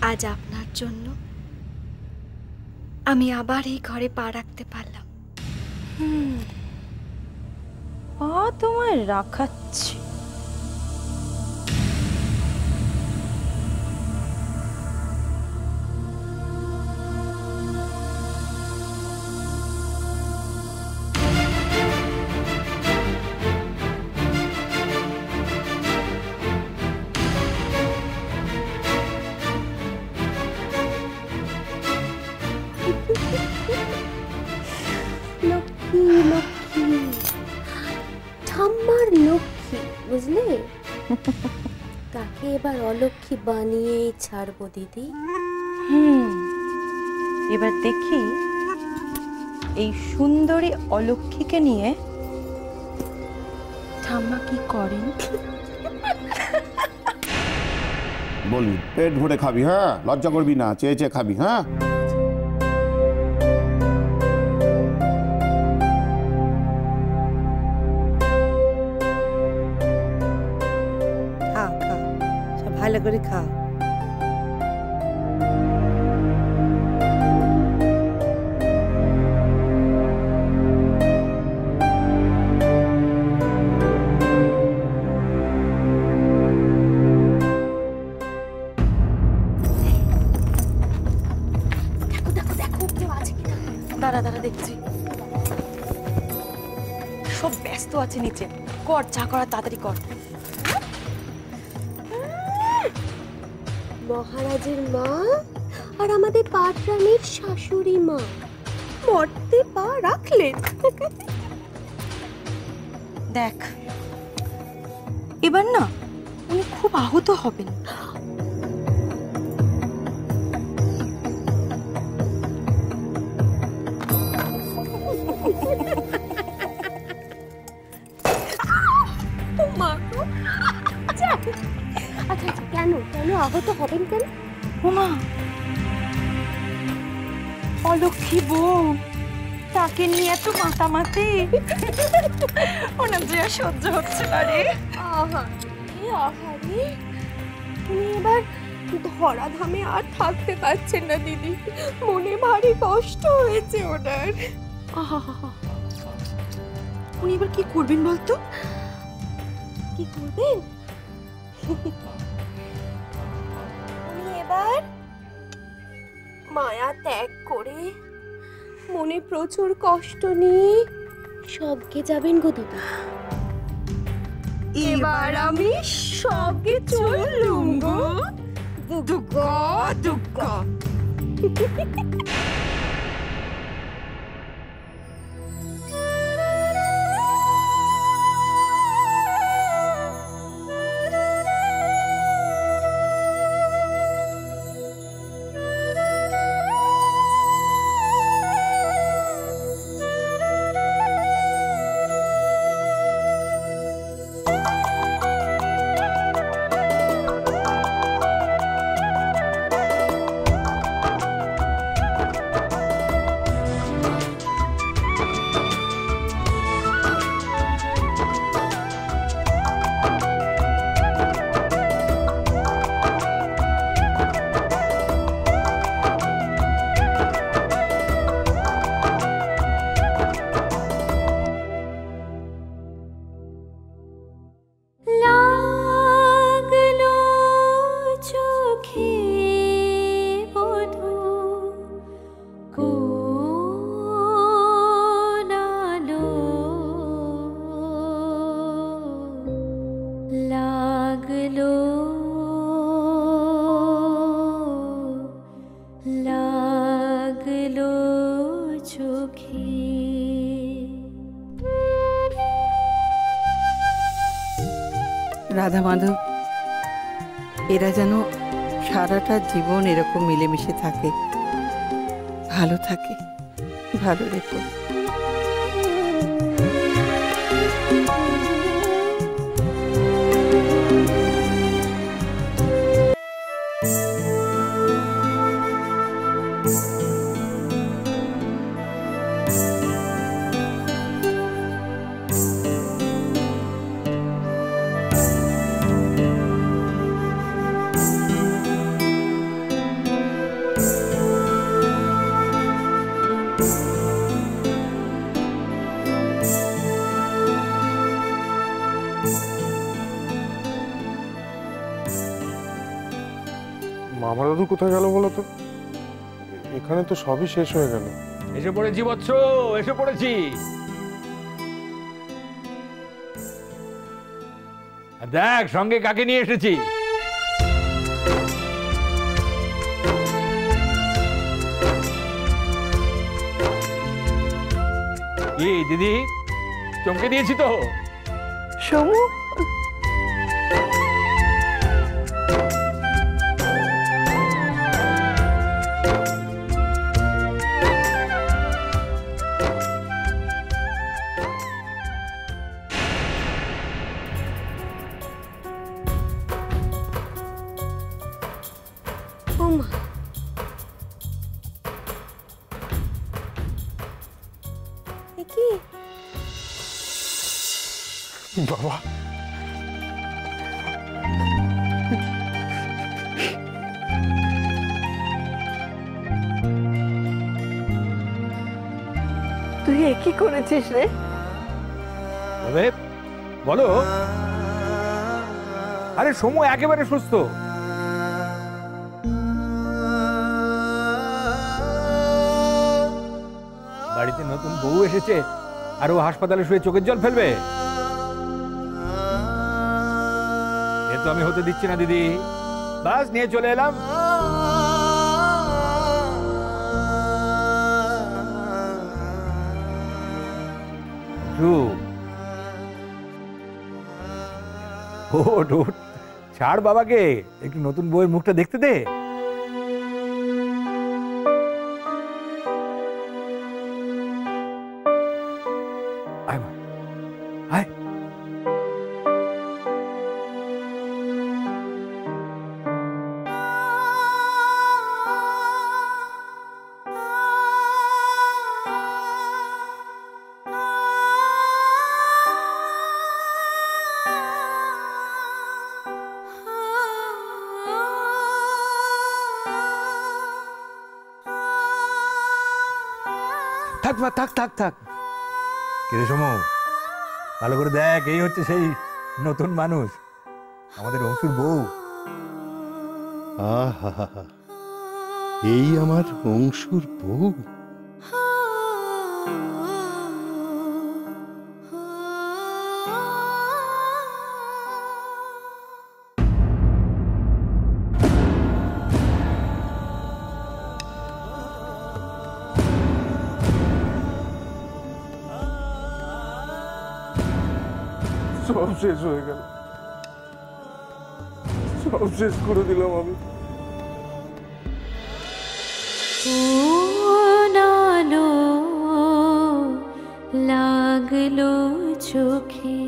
আজ আপনার জন্য আমি আবার এই ঘরে পা রাখতে পারলাম। পা তোমায় রাখাচ্ছি। লক্ষ্মী লক্ষ্মী, ঠাম্মার লক্ষ্মী, বুঝলে? তাকে এবার অলক্ষ্মী বানিয়েই ছাড়বো দিদি। এবার দেখি এই সুন্দরী অলক্ষ্মীকে নিয়ে ঠাম্মা কি করেন। বলি পেট ভরে খাবি, হ্যাঁ, লজ্জা করবি না, চেয়ে চেয়ে খাবি। হ্যাঁ, খা খা, সব ভালো করে খা। দাঁড়া দাঁড়া, দেখছি সব ব্যস্ত আছে নিচে। কর, চা করা তাড়াতাড়ি কর। মহারাজের মা আর আমাদের পাটরানীর শাশুড়ি মা মরতে পা রাখলেন। দেখ, এবার না উনি খুব আহত হবেন। আচ্ছা আচ্ছা, কেন কেন আহত হবেন কেন? ওমা, অলক্ষ্মী বোন, তাকে নিয়ে এত মাতামাতি, ওনার যে আর সহ্য হচ্ছে না রে। আহারে, উনি এবার ধরাধামে আর থাকতে পারছেন না দিদি। মনে ভারী কষ্ট হয়েছে ওনার। উনি এবার কি করবেন বলতো? কি করবেন? উনি এবার মায়া ত্যাগ করে মনে প্রচুর কষ্ট নিয়ে স্বর্গে যাবেন গো দিদি। এবার আমি স্বর্গে চললুম গো, দুগ্গা দুগ্গা। রাধা মাধব, এরা যেন সারাটা জীবন এরকম মিলেমিশে থাকে, ভালো থাকে, ভালো রেখো। মামা দাদু কোথায় গেল বলো তো? এখানে তো সবই শেষ হয়ে গেল। এসে পড়েছি বৎস, এসে পড়েছি। আর দেখ সঙ্গে কাকে নিয়ে এসেছি। কি দিদি, চমকে দিয়েছি তো? সমু, ওমা, এ কি? বাবা, তুই এ কি করেছিস রে? তবে বলো। আরে সময় একেবারে সুস্থ। বাড়িতে নতুন বউ এসেছে আর ও হাসপাতালে শুয়ে চোখের জল ফেলবে? এ তো আমি হতে দিচ্ছি না দিদি। বাস নিয়ে চলে এলাম। ওঠ ওঠ, ছাড় বাবাকে, একটু নতুন বউয়ের মুখটা দেখতে দে। আয় মা, আয়। থাক মা, থাক থাক থাক। কিরে সমু, ভালো করে দেখ, এই হচ্ছে সেই নতুন মানুষ, আমাদের অংশুর বউ। আহা, এই আমার অংশুর বউ। সব শেষ হয়ে গেল, সব শেষ করে দিলাম আমি। নালো লাগলো চোখে